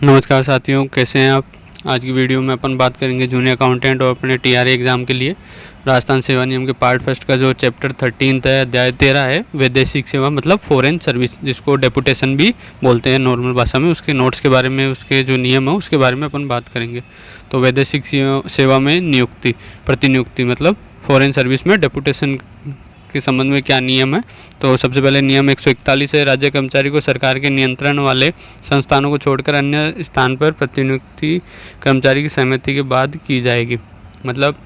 नमस्कार साथियों, कैसे हैं आप। आज की वीडियो में अपन बात करेंगे जूनियर अकाउंटेंट और अपने टीआरए एग्ज़ाम के लिए राजस्थान सेवा नियम के पार्ट फर्स्ट का जो चैप्टर 13 है, अध्याय 13 है, वैदेशिक सेवा मतलब फॉरेन सर्विस, जिसको डेपुटेशन भी बोलते हैं नॉर्मल भाषा में। उसके नोट्स के बारे में, उसके जो नियम है उसके बारे में अपन बात करेंगे। तो वैदेशिक सेवा में नियुक्ति, प्रतिनियुक्ति मतलब फॉरेन सर्विस में डेपुटेशन के संबंध में क्या नियम है। तो सबसे पहले नियम 141 है, राज्य कर्मचारी को सरकार के नियंत्रण वाले संस्थानों को छोड़कर अन्य स्थान पर प्रतिनियुक्ति कर्मचारी की सहमति के बाद की जाएगी। मतलब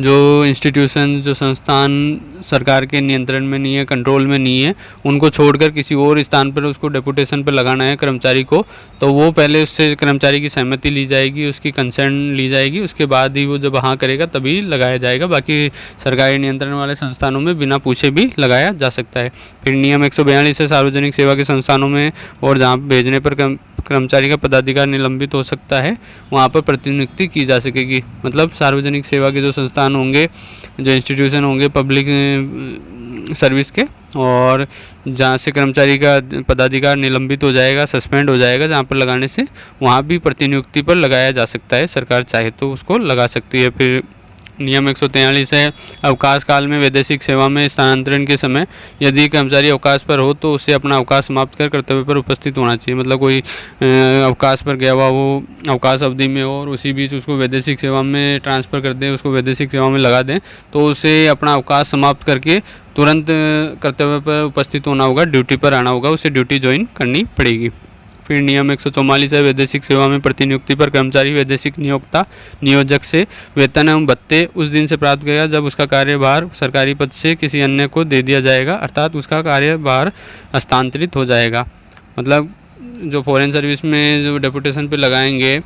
जो इंस्टीट्यूशन, जो संस्थान सरकार के नियंत्रण में नहीं है, कंट्रोल में नहीं है, उनको छोड़कर किसी और स्थान पर उसको डेपुटेशन पर लगाना है कर्मचारी को, तो वो पहले उससे कर्मचारी की सहमति ली जाएगी, उसकी कंसर्न ली जाएगी, उसके बाद ही वो जब हाँ करेगा तभी लगाया जाएगा। बाकी सरकारी नियंत्रण वाले संस्थानों में बिना पूछे भी लगाया जा सकता है। फिर नियम 142 है, सार्वजनिक सेवा के संस्थानों में और जहाँ भेजने पर कर्मचारी का पदाधिकार निलंबित हो सकता है, वहाँ पर प्रतिनियुक्ति की जा सकेगी। मतलब सार्वजनिक सेवा के जो संस्थान होंगे, जो इंस्टीट्यूशन होंगे पब्लिक सर्विस के, और जहाँ से कर्मचारी का पदाधिकार निलंबित हो जाएगा, सस्पेंड हो जाएगा, जहाँ पर लगाने से वहाँ भी प्रतिनियुक्ति पर लगाया जा सकता है। सरकार चाहे तो उसको लगा सकती है। फिर नियम 143 है, अवकाश काल में वैदेशिक सेवा में स्थानांतरण के समय यदि कर्मचारी अवकाश पर हो तो उसे अपना अवकाश समाप्त कर कर्तव्य पर उपस्थित होना चाहिए। मतलब कोई अवकाश पर गया हुआ वो अवकाश अवधि में और उसी बीच उसको वैदेशिक सेवा में ट्रांसफ़र कर दें, उसको वैदेशिक सेवा में लगा दें, तो उसे अपना अवकाश समाप्त करके तुरंत कर्तव्य पर उपस्थित होना होगा, ड्यूटी पर आना होगा, उसे ड्यूटी ज्वाइन करनी पड़ेगी। फिर नियम 144 है, वैदेशिक सेवा में प्रतिनियुक्ति पर कर्मचारी वैदेशिक नियोक्ता नियोजक से वेतन एवं भत्ते उस दिन से प्राप्त करेगा जब उसका कार्यभार सरकारी पद से किसी अन्य को दे दिया जाएगा, अर्थात उसका कार्यभार हस्तांतरित हो जाएगा। मतलब जो फॉरेन सर्विस में जो डेपुटेशन पे लगाएंगे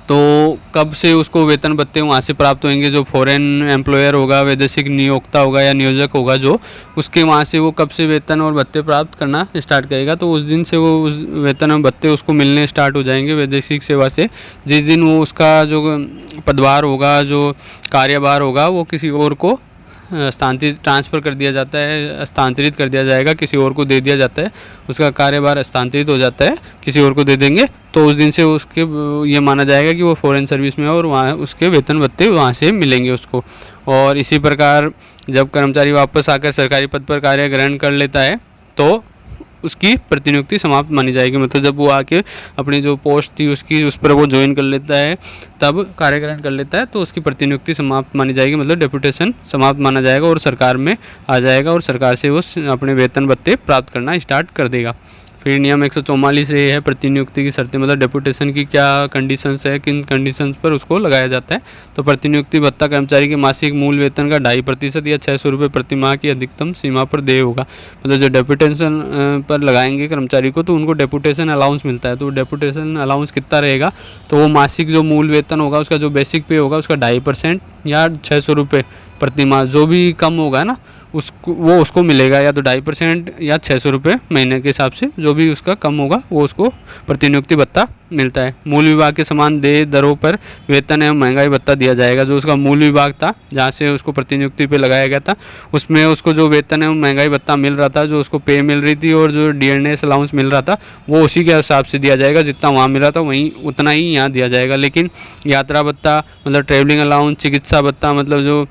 तो कब से उसको वेतन भत्ते वहाँ से प्राप्त होंगे, जो फॉरेन एम्प्लॉयर होगा, वैदेशिक नियोक्ता होगा या नियोजक होगा जो, उसके वहाँ से वो कब से वेतन और भत्ते प्राप्त करना स्टार्ट करेगा, तो उस दिन से वो उस वेतन और भत्ते उसको मिलने स्टार्ट हो जाएंगे वैदेशिक सेवा से। जिस दिन वो उसका जो पदभार होगा, जो कार्यभार होगा, वो किसी और को हस्तांतरित ट्रांसफ़र कर दिया जाता है, हस्तांतरित कर दिया जाएगा, किसी और को दे दिया जाता है, उसका कार्यभार हस्तांतरित हो जाता है, किसी और को दे देंगे, तो उस दिन से उसके ये माना जाएगा कि वो फॉरेन सर्विस में है और वहाँ उसके वेतन भत्ते वहाँ से मिलेंगे उसको। और इसी प्रकार जब कर्मचारी वापस आकर सरकारी पद पर कार्य ग्रहण कर लेता है तो उसकी प्रतिनियुक्ति समाप्त मानी जाएगी। मतलब जब वो आके अपनी जो पोस्ट थी उसकी, उस पर वो ज्वाइन कर लेता है, तब कार्य ग्रहण कर लेता है, तो उसकी प्रतिनियुक्ति समाप्त मानी जाएगी। मतलब डेपुटेशन समाप्त माना जाएगा और सरकार में आ जाएगा और सरकार से वो अपने वेतन भत्ते प्राप्त करना स्टार्ट कर देगा। फिर नियम 144 से है, प्रतिनियुक्ति की शर्तें, मतलब डेपुटेशन की क्या कंडीशंस है, किन कंडीशंस पर उसको लगाया जाता है। तो प्रतिनियुक्ति भत्ता कर्मचारी के मासिक मूल वेतन का 2.5% या 600 रुपये प्रति माह की अधिकतम सीमा पर देय होगा। मतलब जो डेपुटेशन पर लगाएंगे कर्मचारी को तो उनको डेपुटेशन अलाउंस मिलता है। तो डेपुटेशन अलाउंस कितना रहेगा, तो वो मासिक जो मूल वेतन होगा, उसका जो बेसिक पे होगा उसका 2.5% या 600 रुपये प्रति माह, जो भी कम होगा ना उसको मिलेगा, या तो 2.5% या 600 रुपये महीने के हिसाब से, जो भी उसका कम होगा वो उसको प्रतिनियुक्ति भत्ता मिलता है। मूल विभाग के समान देय दरों पर वेतन एवं महंगाई भत्ता दिया जाएगा। जो उसका मूल विभाग था जहाँ से उसको प्रतिनियुक्ति पे लगाया गया था, उसमें उसको जो वेतन एवं महंगाई भत्ता मिल रहा था, जो उसको पे मिल रही थी और जो डीएनएस अलाउंस मिल रहा था, वो उसी के हिसाब से दिया जाएगा। जितना वहाँ मिल रहा था वहीं उतना ही यहाँ दिया जाएगा। लेकिन यात्रा भत्ता मतलब ट्रेवलिंग अलाउंस, चिकित्सा भत्ता मतलब जो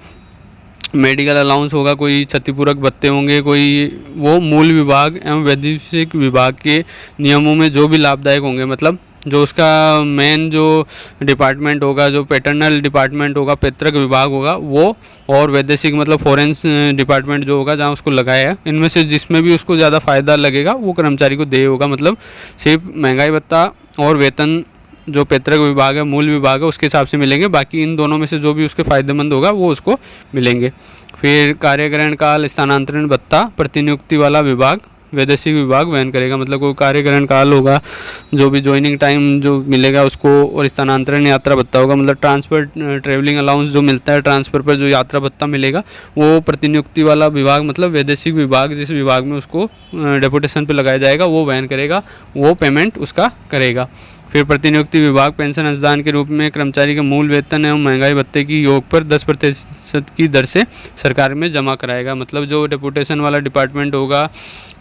मेडिकल अलाउंस होगा, कोई क्षतिपूरक भत्ते होंगे, कोई वो मूल विभाग एवं वैदेशिक विभाग के नियमों में जो भी लाभदायक होंगे, मतलब जो उसका मेन जो डिपार्टमेंट होगा, जो पैटर्नल डिपार्टमेंट होगा, पैतृक विभाग होगा वो, और वैदेशिक मतलब फॉरेन डिपार्टमेंट जो होगा जहाँ उसको लगाया है, इनमें से जिसमें भी उसको ज़्यादा फ़ायदा लगेगा वो कर्मचारी को देय होगा। मतलब सिर्फ महंगाई भत्ता और वेतन जो पैतृक विभाग है, मूल विभाग है, उसके हिसाब से मिलेंगे। बाकी इन दोनों में से जो भी उसके फ़ायदेमंद होगा वो उसको मिलेंगे। फिर कार्यग्रहण काल, स्थानांतरण भत्ता प्रतिनियुक्ति वाला विभाग वैदेशिक विभाग वहन करेगा। मतलब कोई कार्यग्रहण काल होगा, जो भी ज्वाइनिंग टाइम जो मिलेगा उसको, और स्थानांतरण यात्रा भत्ता होगा, मतलब ट्रांसफ़र ट्रेवलिंग अलाउंस जो मिलता है ट्रांसफ़र पर, जो यात्रा भत्ता मिलेगा वो प्रतिनियुक्ति वाला विभाग मतलब वैदेशिक विभाग, जिस विभाग में उसको डेपुटेशन पे लगाया जाएगा वो वहन करेगा, वो पेमेंट उसका करेगा। फिर प्रतिनियुक्ति विभाग पेंशन अंशदान के रूप में कर्मचारी के मूल वेतन एवं महंगाई भत्ते की योग पर 10% की दर से सरकार में जमा कराएगा। मतलब जो डेपुटेशन वाला डिपार्टमेंट होगा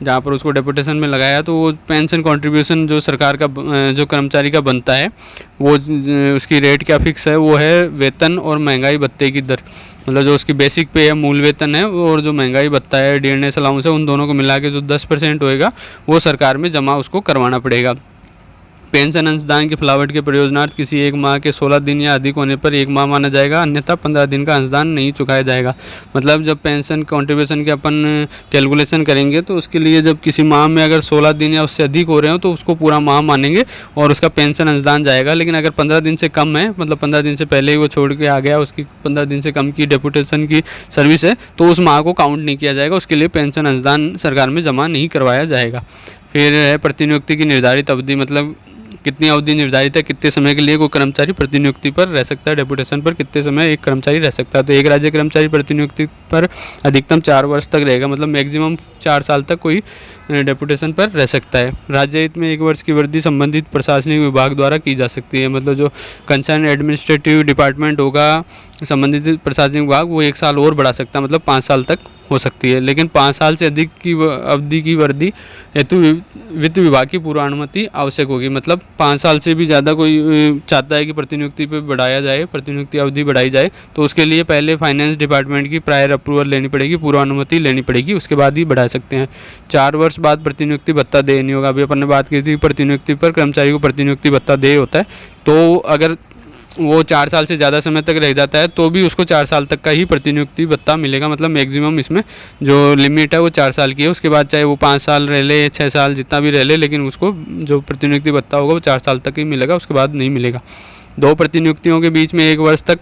जहाँ पर उसको डेपुटेशन में लगाया तो वो पेंशन कंट्रीब्यूशन जो सरकार का जो कर्मचारी का बनता है वो उसकी रेट क्या फिक्स है, वो है वेतन और महंगाई भत्ते की दर। मतलब जो उसकी बेसिक पे है, मूल वेतन है, और जो महंगाई भत्ता है, डीएनएस अलाउंस है, उन दोनों को मिला के जो 10% होएगा वो सरकार में जमा उसको करवाना पड़ेगा। पेंशन अंशदान की फ्लावट के प्रयोजनार्थ किसी एक माह के 16 दिन या अधिक होने पर 1 माह माना जाएगा, अन्यथा 15 दिन का अंशदान नहीं चुकाया जाएगा। मतलब जब पेंशन कॉन्ट्रीब्यूशन के अपन कैलकुलेशन करेंगे तो उसके लिए जब किसी माह में अगर 16 दिन या उससे अधिक हो रहे हो तो उसको पूरा माह मानेंगे और उसका पेंशन अंशदान जाएगा। लेकिन अगर 15 दिन से कम है, मतलब 15 दिन से पहले ही वो छोड़ के आ गया, उसकी 15 दिन से कम की डेपुटेशन की सर्विस है, तो उस माह को काउंट नहीं किया जाएगा, उसके लिए पेंशन अंशदान सरकार में जमा नहीं करवाया जाएगा। फिर है प्रतिनियुक्ति की निर्धारित अवधि। मतलब कितनी अवधि निर्धारित है, कितने समय के लिए कोई कर्मचारी प्रतिनियुक्ति पर रह सकता है, डेपुटेशन पर कितने समय एक कर्मचारी रह सकता है। तो एक राज्य कर्मचारी प्रतिनियुक्ति पर अधिकतम 4 वर्ष तक रहेगा, मतलब मैक्सिमम 4 साल तक कोई डेपुटेशन पर रह सकता है। राज्य हित में 1 वर्ष की वृद्धि संबंधित प्रशासनिक विभाग द्वारा की जा सकती है। मतलब जो कंसर्न एडमिनिस्ट्रेटिव डिपार्टमेंट होगा, संबंधित प्रशासनिक विभाग, वो 1 साल और बढ़ा सकता है, मतलब 5 साल तक हो सकती है। लेकिन 5 साल से अधिक की अवधि की वृद्धि हेतु वित्त विभाग की पूर्वानुमति आवश्यक होगी। मतलब 5 साल से भी ज़्यादा कोई चाहता है कि प्रतिनियुक्ति पे बढ़ाया जाए, प्रतिनियुक्ति अवधि बढ़ाई जाए, तो उसके लिए पहले फाइनेंस डिपार्टमेंट की प्रायर अप्रूवल लेनी पड़ेगी, पूर्वानुमति लेनी पड़ेगी, उसके बाद ही बढ़ा सकते हैं। 4 वर्ष बाद प्रतिनियुक्ति भत्ता देय नहीं होगा। अभी अपन ने बात की थी प्रतिनियुक्ति पर कर्मचारी को प्रतिनियुक्ति भत्ता देय होता है, तो अगर वो 4 साल से ज़्यादा समय तक रह जाता है तो भी उसको 4 साल तक का ही प्रतिनियुक्ति भत्ता मिलेगा। मतलब मैक्सिमम इसमें जो लिमिट है वो 4 साल की है, उसके बाद चाहे वो 5 साल रह ले, 6 साल, जितना भी रह ले, लेकिन उसको जो प्रतिनियुक्ति भत्ता होगा वो 4 साल तक ही मिलेगा, उसके बाद नहीं मिलेगा। 2 प्रतिनियुक्तियों के बीच में 1 वर्ष तक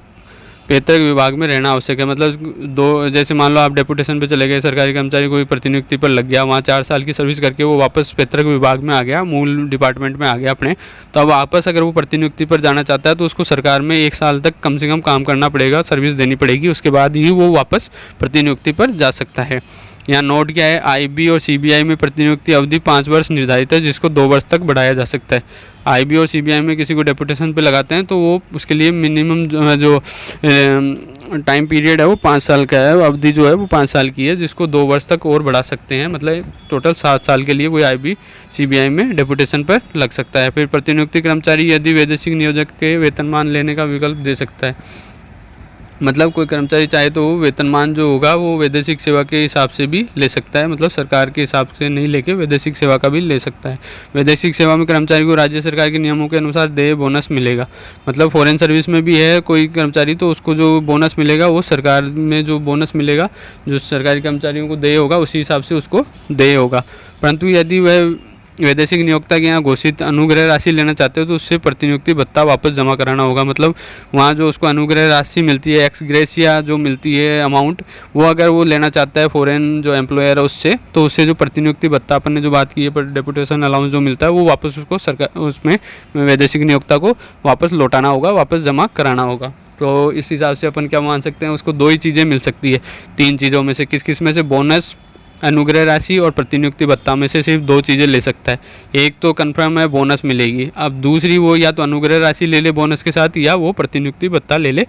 पैतृक विभाग में रहना आवश्यक है। मतलब 2, जैसे मान लो आप डेपुटेशन पे चले गए, सरकारी कर्मचारी कोई प्रतिनियुक्ति पर लग गया, वहाँ 4 साल की सर्विस करके वो वापस पैतृक विभाग में आ गया, मूल डिपार्टमेंट में आ गया अपने, तो अब वापस अगर वो प्रतिनियुक्ति पर जाना चाहता है तो उसको सरकार में 1 साल तक कम से कम काम करना पड़ेगा, सर्विस देनी पड़ेगी, उसके बाद ही वो वापस प्रतिनियुक्ति पर जा सकता है। यहाँ नोट क्या है, IB और CBI में प्रतिनियुक्ति अवधि 5 वर्ष निर्धारित है, जिसको 2 वर्ष तक बढ़ाया जा सकता है। IB और CBI में किसी को डेपुटेशन पे लगाते हैं तो वो उसके लिए मिनिमम जो टाइम पीरियड है वो 5 साल का है, अवधि जो है वो 5 साल की है, जिसको 2 वर्ष तक और बढ़ा सकते हैं। मतलब टोटल 7 साल के लिए कोई IB CBI में डेपुटेशन पर लग सकता है। फिर प्रतिनियुक्ति कर्मचारी यदि वैदेशिक नियोजक के वेतनमान लेने का विकल्प दे सकता है। मतलब कोई कर्मचारी चाहे तो वो वेतनमान जो होगा वो वैदेशिक सेवा के हिसाब से भी ले सकता है, मतलब सरकार के हिसाब से नहीं लेके वैदेशिक सेवा का भी ले सकता है। वैदेशिक सेवा में कर्मचारी को राज्य सरकार के नियमों के अनुसार देय बोनस मिलेगा। मतलब फॉरेन सर्विस में भी है कोई कर्मचारी तो उसको जो बोनस मिलेगा वो सरकार में जो बोनस मिलेगा, जो सरकारी कर्मचारियों को देय होगा, उसी हिसाब से उसको देय होगा। परंतु यदि वह वैदेशिक नियोक्ता के यहाँ घोषित अनुग्रह राशि लेना चाहते हो तो उससे प्रतिनियुक्ति भत्ता वापस जमा कराना होगा। मतलब वहाँ जो उसको अनुग्रह राशि मिलती है, एक्स ग्रेसिया जो मिलती है अमाउंट, वो अगर वो लेना चाहता है फॉरेन जो एम्प्लॉयर है उससे, तो उससे जो प्रतिनियुक्ति भत्ता अपन ने जो बात की है पर डेपुटेशन अलाउंस जो मिलता है वो वापस उसको सरकार उसमें वैदेशिक नियोक्ता को वापस लौटाना होगा, वापस जमा कराना होगा। तो इस हिसाब से अपन क्या मान सकते हैं, उसको 2 ही चीज़ें मिल सकती है 3 चीज़ों में से। किस किस में से, बोनस, अनुग्रह राशि और प्रतिनियुक्ति भत्ता में से सिर्फ 2 चीज़ें ले सकता है। एक तो कंफर्म है बोनस मिलेगी, अब दूसरी वो या तो अनुग्रह राशि ले ले बोनस के साथ या वो प्रतिनियुक्ति भत्ता ले ले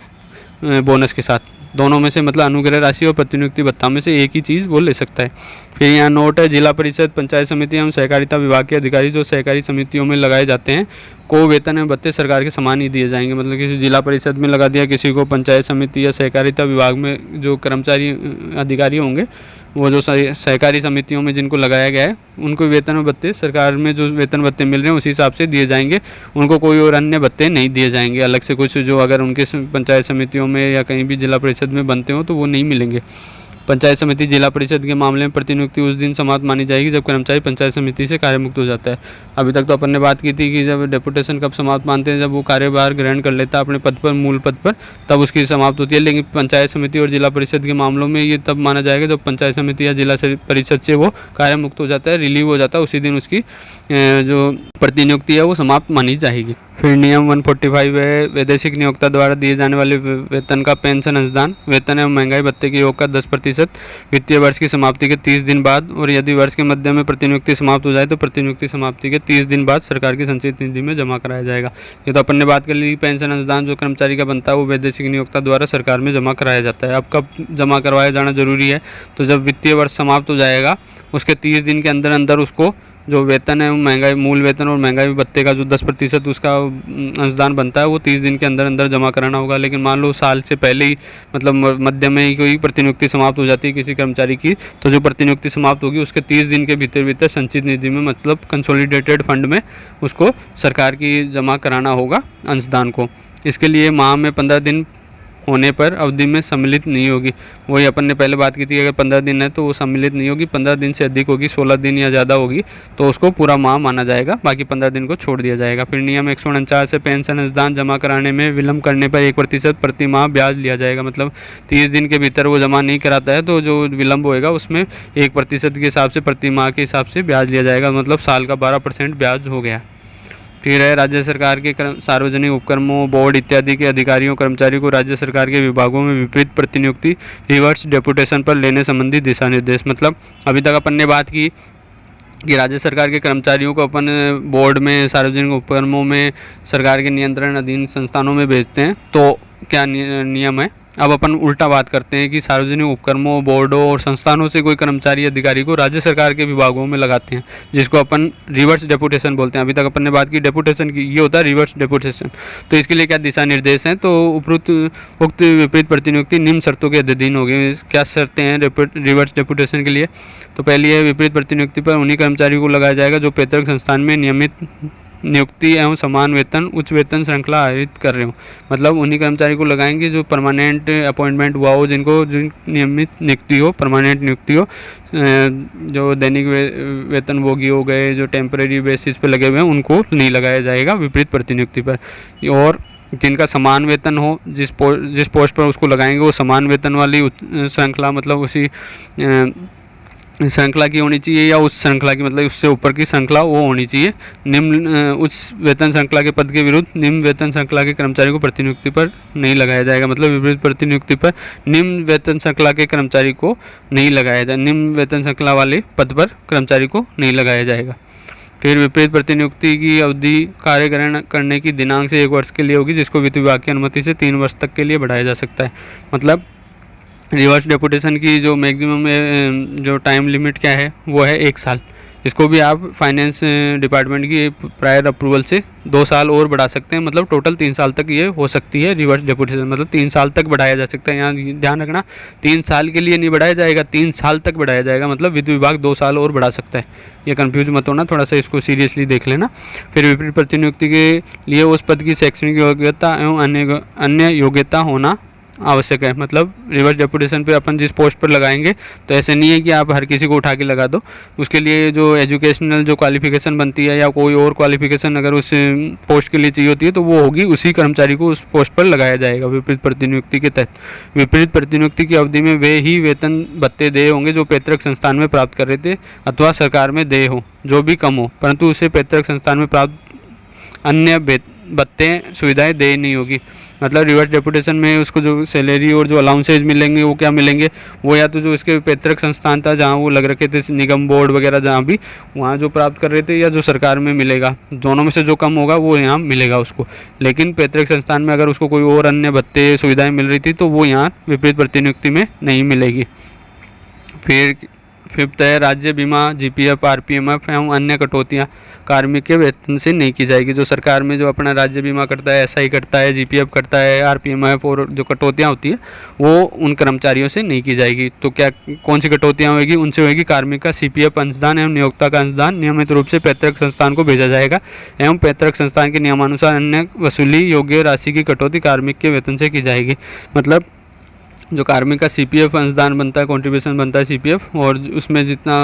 बोनस के साथ। दोनों में से मतलब अनुग्रह राशि और प्रतिनियुक्ति भत्ता में से एक ही चीज़ वो ले सकता है। फिर यहाँ नोट है, जिला परिषद, पंचायत समिति एवं सहकारिता विभाग के अधिकारी जो सहकारी समितियों में लगाए जाते हैं को वेतन एवं भत्ते सरकार के समान ही दिए जाएंगे। मतलब किसी जिला परिषद में लगा दिया, किसी को पंचायत समिति या सहकारिता विभाग में जो कर्मचारी अधिकारी होंगे, वो जो सहकारी समितियों में जिनको लगाया गया है उनको वेतन और भत्ते सरकार में जो वेतन भत्ते मिल रहे हैं उसी हिसाब से दिए जाएंगे। उनको कोई और अन्य भत्ते नहीं दिए जाएंगे अलग से कुछ, जो अगर उनके पंचायत समितियों में या कहीं भी जिला परिषद में बनते हो तो वो नहीं मिलेंगे। पंचायत समिति जिला परिषद के मामले में प्रतिनियुक्ति उस दिन समाप्त मानी जाएगी जब कर्मचारी पंचायत समिति से कार्यमुक्त हो जाता है। अभी तक तो अपन ने बात की थी कि जब डेपुटेशन कब समाप्त मानते हैं, जब वो कार्यभार ग्रहण कर लेता है अपने पद पर, मूल पद पर, तब उसकी समाप्त होती है। लेकिन पंचायत समिति और जिला परिषद के मामलों में ये तब माना जाएगा जब पंचायत समिति या जिला परिषद से वो कार्यमुक्त हो जाता है, रिलीव हो जाता है, उसी दिन उसकी जो प्रतिनियुक्ति है वो समाप्त मानी जाएगी। फिर नियम 145 है वैदेशिक नियोक्ता द्वारा दिए जाने वाले वेतन का पेंशन अंशदान, वेतन एवं महंगाई भत्ते के योग का 10% वित्तीय वर्ष की समाप्ति के 30 दिन बाद, और यदि वर्ष के मध्य में प्रतिनियुक्ति समाप्त हो जाए तो प्रतिनियुक्ति समाप्ति के 30 दिन बाद सरकार की संचित निधि में जमा कराया जाएगा। ये तो अपन ने बात कर ली। पेंशन अंशदान जो कर्मचारी का बनता है वो वैदेशिक नियोक्ता द्वारा सरकार में जमा कराया जाता है। अब कब जमा करवाया जाना जरूरी है, तो जब वित्तीय वर्ष समाप्त हो जाएगा उसके 30 दिन के अंदर अंदर उसको जो वेतन है महंगाई मूल वेतन और महंगाई भत्ते का जो 10% उसका अंशदान बनता है वो 30 दिन के अंदर अंदर जमा कराना होगा। लेकिन मान लो साल से पहले ही मतलब मध्य में ही कोई प्रतिनियुक्ति समाप्त हो जाती है किसी कर्मचारी की, तो जो प्रतिनियुक्ति समाप्त होगी उसके 30 दिन के भीतर संचित निधि में मतलब कंसोलिडेटेड फंड में उसको सरकार की जमा कराना होगा अंशदान को। इसके लिए माह में 15 दिन होने पर अवधि में सम्मिलित नहीं होगी। वही अपन ने पहले बात की थी, अगर 15 दिन है तो वो सम्मिलित नहीं होगी। 15 दिन से अधिक होगी, 16 दिन या ज़्यादा होगी तो उसको पूरा माह माना जाएगा, बाकी 15 दिन को छोड़ दिया जाएगा। फिर नियम 149 से पेंशन अंशदान जमा कराने में विलम्ब करने पर 1% प्रति माह ब्याज लिया जाएगा। मतलब 30 दिन के भीतर वो जमा नहीं कराता है तो जो विलम्ब होएगा उसमें 1% के हिसाब से प्रति माह के हिसाब से ब्याज लिया जाएगा, मतलब साल का 12% ब्याज हो गया। फिर है राज्य सरकार के सार्वजनिक उपक्रमों, बोर्ड इत्यादि के अधिकारियों कर्मचारियों को राज्य सरकार के विभागों में विपरीत प्रतिनियुक्ति रिवर्स डेपुटेशन पर लेने संबंधी दिशा निर्देश। मतलब अभी तक अपन ने बात की कि राज्य सरकार के कर्मचारियों को अपन बोर्ड में, सार्वजनिक उपक्रमों में, सरकार के नियंत्रण अधीन संस्थानों में भेजते हैं, तो क्या नियम है। अब अपन उल्टा बात करते हैं कि सार्वजनिक उपक्रमों, बोर्डों और संस्थानों से कोई कर्मचारी अधिकारी को राज्य सरकार के विभागों में लगाते हैं, जिसको अपन रिवर्स डेपुटेशन बोलते हैं। अभी तक अपन ने बात की डेपुटेशन की, ये होता है रिवर्स डेपुटेशन। तो इसके लिए क्या दिशा निर्देश हैं, तो उक्त विपरीत प्रतिनियुक्ति निम्न शर्तों के अधीन होगी। क्या शर्तें हैं रिवर्स डेपुटेशन के लिए, तो पहली है विपरीत प्रतिनियुक्ति पर उन्हीं कर्मचारी को लगाया जाएगा जो पैतृक संस्थान में नियमित नियुक्ति एवं समान वेतन उच्च वेतन श्रृंखला आयोजित कर रहे हो। मतलब उन्हीं कर्मचारी को लगाएंगे जो परमानेंट अपॉइंटमेंट हुआ हो, जिनको नियमित नियुक्ति हो, परमानेंट नियुक्ति हो। जो दैनिक वेतनभोगी हो गए, जो टेम्परेरी बेसिस पे लगे हुए हैं, उनको नहीं लगाया जाएगा विपरीत प्रतिनियुक्ति पर। और जिनका समान वेतन हो, जिस पोस्ट पर उसको लगाएंगे वो समान वेतन वाली श्रृंखला, मतलब उसी श्रृंखला की होनी चाहिए, या उस श्रृंखला की मतलब उससे ऊपर की श्रृंखला वो होनी चाहिए। निम्न उच्च वेतन श्रृंखला के पद के विरुद्ध निम्न वेतन श्रृंखला के कर्मचारी को प्रतिनियुक्ति पर नहीं लगाया जाएगा। मतलब विपरीत प्रतिनियुक्ति पर निम्न वेतन श्रृंखला के कर्मचारी को नहीं लगाया जाएगा, निम्न वेतन श्रृंखला वाले पद पर कर्मचारी को नहीं लगाया जाएगा। फिर विपरीत प्रतिनियुक्ति की अवधि कार्य करने की दिनांक से 1 वर्ष के लिए होगी, जिसको वित्त विभाग की अनुमति से 3 वर्ष तक के लिए बढ़ाया जा सकता है। मतलब रिवर्स डेपुटेशन की जो मैक्सिमम जो टाइम लिमिट क्या है वो है 1 साल। इसको भी आप फाइनेंस डिपार्टमेंट की प्रायर अप्रूवल से 2 साल और बढ़ा सकते हैं। मतलब टोटल 3 साल तक ये हो सकती है रिवर्स डेपुटेशन, मतलब 3 साल तक बढ़ाया जा सकता है। यहाँ ध्यान रखना, 3 साल के लिए नहीं बढ़ाया जाएगा, 3 साल तक बढ़ाया जाएगा। मतलब वित्त विभाग 2 साल और बढ़ा सकता है। ये कंफ्यूज मत होना, थोड़ा सा इसको सीरियसली देख लेना। फिर विपरीत प्रतिनियुक्ति के लिए उस पद की शैक्षणिक योग्यता एवं अन्य योग्यता होना आवश्यक है। मतलब रिवर्स डेपुटेशन पे अपन जिस पोस्ट पर लगाएंगे तो ऐसे नहीं है कि आप हर किसी को उठा के लगा दो। उसके लिए जो एजुकेशनल जो क्वालिफिकेशन बनती है या कोई और क्वालिफिकेशन अगर उस पोस्ट के लिए चाहिए होती है तो वो होगी, उसी कर्मचारी को उस पोस्ट पर लगाया जाएगा विपरीत प्रतिनियुक्ति के तहत। विपरीत प्रतिनियुक्ति की अवधि में वे ही वेतन भत्ते देय होंगे जो पैतृक संस्थान में प्राप्त कर रहे थे अथवा सरकार में देय हो, जो भी कम हो, परंतु उसे पैतृक संस्थान में प्राप्त अन्य भत्ते सुविधाएं देय नहीं होगी। मतलब रिवर्स डेपुटेशन में उसको जो सैलरी और जो अलाउंसेज मिलेंगे वो क्या मिलेंगे, वो या तो जो इसके पैतृक संस्थान था जहाँ वो लग रखे थे, निगम बोर्ड वगैरह जहाँ भी, वहाँ जो प्राप्त कर रहे थे, या जो सरकार में मिलेगा, दोनों में से जो कम होगा वो यहाँ मिलेगा उसको। लेकिन पैतृक संस्थान में अगर उसको कोई और अन्य भत्ते सुविधाएँ मिल रही थी तो वो यहाँ विपरीत प्रतिनियुक्ति में नहीं मिलेगी। फिर 5th है राज्य बीमा, जीपीएफ, आरपीएमएफ एवं अन्य कटौतियाँ कार्मिक के वेतन से नहीं की जाएगी। जो सरकार में जो अपना राज्य बीमा करता है, एसआई करता है, जीपीएफ करता है, आरपीएमएफ और जो कटौतियाँ होती है वो उन कर्मचारियों से नहीं की जाएगी। तो क्या कौन सी कटौतियाँ होगी, उनसे होगी कार्मिक का सीपीएफ अंशदान एवं नियोक्ता का अंशदान नियमित रूप से पैतृक संस्थान को भेजा जाएगा एवं पैतृक संस्थान के नियमानुसार अन्य वसूली योग्य राशि की कटौती कार्मिक के वेतन से की जाएगी। मतलब जो कार्मिक का सीपीएफ अंशदान बनता है, कंट्रीब्यूशन बनता है सीपीएफ, और उसमें जितना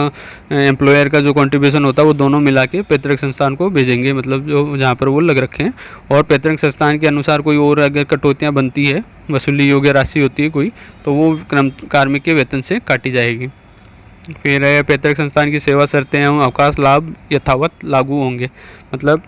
एम्प्लॉयर का जो कंट्रीब्यूशन होता है वो दोनों मिला के पैतृक संस्थान को भेजेंगे, मतलब जो जहाँ पर वो लग रखे हैं। और पैतृक संस्थान के अनुसार कोई और अगर कटौतियाँ बनती है, वसूली योग्य राशि होती है कोई, तो वो कार्मिक के वेतन से काटी जाएगी। फिर है पैतृक संस्थान की सेवा शर्तें एवं अवकाश लाभ यथावत लागू होंगे। मतलब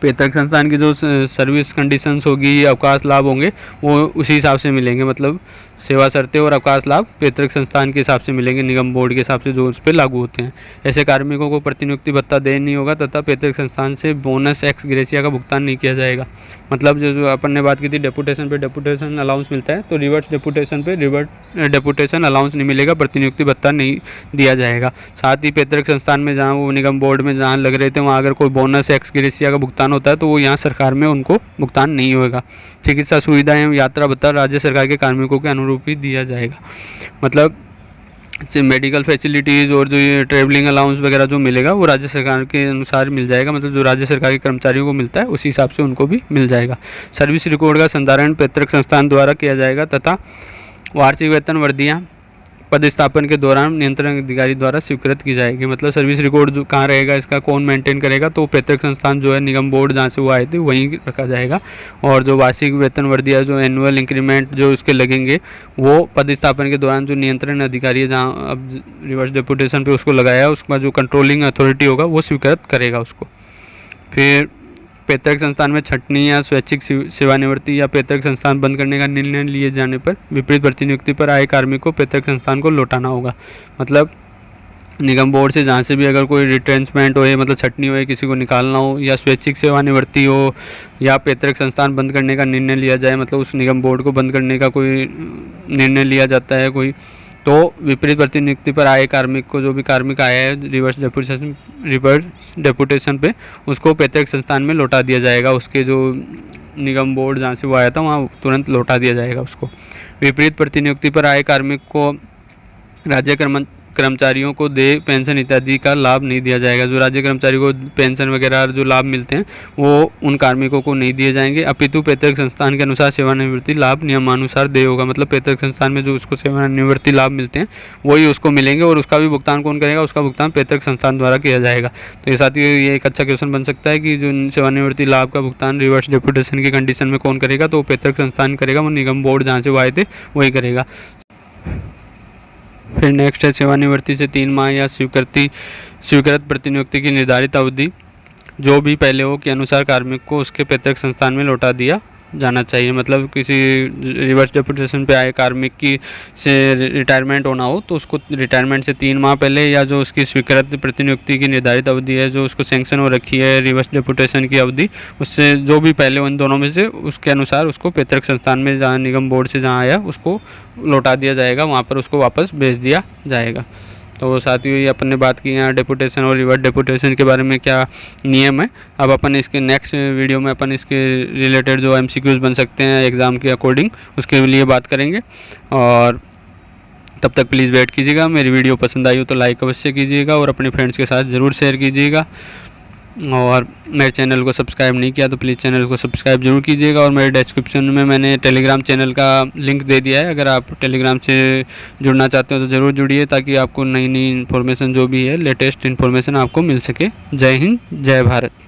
पैतृक संस्थान की जो सर्विस कंडीशंस होगी, अवकाश लाभ होंगे, वो उसी हिसाब से मिलेंगे। मतलब सेवा शर्तें और अवकाश लाभ पैतृक संस्थान के हिसाब से मिलेंगे, निगम बोर्ड के हिसाब से जो उस पर लागू होते हैं। ऐसे कार्मिकों को प्रतिनियुक्ति भत्ता देय नहीं होगा तथा पैतृक संस्थान से बोनस एक्स ग्रेसिया का भुगतान नहीं किया जाएगा। मतलब जो अपन ने बात की थी डेपुटेशन पे डेपुटेशन अलाउंस मिलता है, तो रिवर्स डेपुटेशन पे रिवर्स डेपुटेशन अलाउंस नहीं मिलेगा, प्रतिनियुक्ति भत्ता नहीं दिया जाएगा। साथ ही पैतृक संस्थान में जहाँ वो निगम बोर्ड में जहाँ लग रहे थे वहाँ अगर कोई बोनस एक्स ग्रेसिया का भुगतान होता है तो वो यहाँ सरकार में उनको भुगतान नहीं होगा। चिकित्सा सुविधाएं यात्रा भत्ता राज्य सरकार के कार्मिकों के अनुरूप ही दिया जाएगा। मतलब मेडिकल फैसिलिटीज़ और जो ये ट्रैवलिंग अलाउंस वगैरह जो मिलेगा वो राज्य सरकार के अनुसार मिल जाएगा। मतलब जो राज्य सरकार के कर्मचारियों को मिलता है उसी हिसाब से उनको भी मिल जाएगा। सर्विस रिकॉर्ड का संधारण पैतृक संस्थान द्वारा किया जाएगा तथा वार्षिक वेतन वर्दियाँ पदस्थापन के दौरान नियंत्रण अधिकारी द्वारा स्वीकृत की जाएगी। मतलब सर्विस रिकॉर्ड जो कहाँ रहेगा, इसका कौन मेंटेन करेगा, तो पैतृक संस्थान जो है निगम बोर्ड जहाँ से वो आए थे वहीं रखा जाएगा। और जो वार्षिक वेतन वर्दिया जो एनुअल इंक्रीमेंट जो उसके लगेंगे वो पदस्थापन के दौरान जो नियंत्रण अधिकारी है जहाँ अब रिवर्स डेपुटेशन पे उसको लगाया है उसका जो कंट्रोलिंग अथॉरिटी होगा वो स्वीकृत करेगा उसको। फिर पैतृक संस्थान में छंटनी या स्वैच्छिक सेवानिवृत्ति या पैतृक संस्थान बंद करने का निर्णय लिए जाने पर विपरीत प्रतिनियुक्ति पर आए कार्मिक को पैतृक संस्थान को लौटाना होगा। मतलब निगम बोर्ड से जहाँ से भी अगर कोई रिट्रेंचमेंट हो, मतलब छटनी हो, किसी को निकालना हो या स्वैच्छिक सेवानिवृत्ति हो या पैतृक संस्थान बंद करने का निर्णय लिया जाए, मतलब उस निगम बोर्ड को बंद करने का कोई निर्णय लिया जाता है कोई, तो विपरीत प्रतिनियुक्ति पर आए कार्मिक को, जो भी कार्मिक आया है रिवर्स डेपुटेशन पे, उसको पैतृक संस्थान में लौटा दिया जाएगा। उसके जो निगम बोर्ड जहाँ से वो आया था वहाँ तुरंत लौटा दिया जाएगा उसको। विपरीत प्रतिनियुक्ति पर आए कार्मिक को राज्य कर्मचारियों को देय पेंशन इत्यादि का लाभ नहीं दिया जाएगा। जो राज्य कर्मचारी को पेंशन वगैरह जो लाभ मिलते हैं वो उन कार्मिकों को नहीं दिए जाएंगे, अपितु पैतृक संस्थान के अनुसार सेवानिवृत्ति लाभ नियमानुसार देय होगा। मतलब पैतृक संस्थान में जो उसको सेवानिवृत्ति लाभ मिलते हैं वही उसको मिलेंगे और उसका भी भुगतान कौन करेगा, उसका भुगतान पैतृक संस्थान द्वारा किया जाएगा। तो ये साथ ही ये एक अच्छा क्वेश्चन बन सकता है कि जो सेवानिवृत्ति लाभ का भुगतान रिवर्स डेपुटेशन की कंडीशन में कौन करेगा, तो पैतृक संस्थान करेगा, वो निगम बोर्ड जहाँ से वो आए थे वही करेगा। फिर नेक्स्ट है सेवानिवृत्ति से 3 माह या स्वीकृत प्रतिनियुक्ति की निर्धारित अवधि जो भी पहले हो के अनुसार कार्मिक को उसके पैतृक संस्थान में लौटा दिया जाना चाहिए। मतलब किसी रिवर्स डेपुटेशन पे आए कार्मिक की से रिटायरमेंट होना हो तो उसको रिटायरमेंट से 3 माह पहले या जो उसकी स्वीकृत प्रतिनियुक्ति की निर्धारित अवधि है जो उसको सैंक्शन हो रखी है रिवर्स डेपुटेशन की अवधि, उससे जो भी पहले उन दोनों में से उसके अनुसार उसको पैतृक संस्थान में जहाँ निगम बोर्ड से जहाँ आया उसको लौटा दिया जाएगा, वहाँ पर उसको वापस भेज दिया जाएगा। तो साथ ही अपन ने बात की यहाँ डेपुटेशन और रिवर्स डेपुटेशन के बारे में क्या नियम है। अब अपन इसके नेक्स्ट वीडियो में अपन इसके रिलेटेड जो MCQs बन सकते हैं एग्ज़ाम के अकॉर्डिंग उसके लिए बात करेंगे। और तब तक प्लीज़ वेट कीजिएगा। मेरी वीडियो पसंद आई हो तो लाइक अवश्य कीजिएगा और अपने फ्रेंड्स के साथ ज़रूर शेयर कीजिएगा। और मेरे चैनल को सब्सक्राइब नहीं किया तो प्लीज़ चैनल को सब्सक्राइब जरूर कीजिएगा। और मेरे डिस्क्रिप्शन में मैंने टेलीग्राम चैनल का लिंक दे दिया है, अगर आप टेलीग्राम से जुड़ना चाहते हो तो ज़रूर जुड़िए ताकि आपको नई नई इन्फॉर्मेशन जो भी है लेटेस्ट इन्फॉर्मेशन आपको मिल सके। जय हिंद, जय भारत।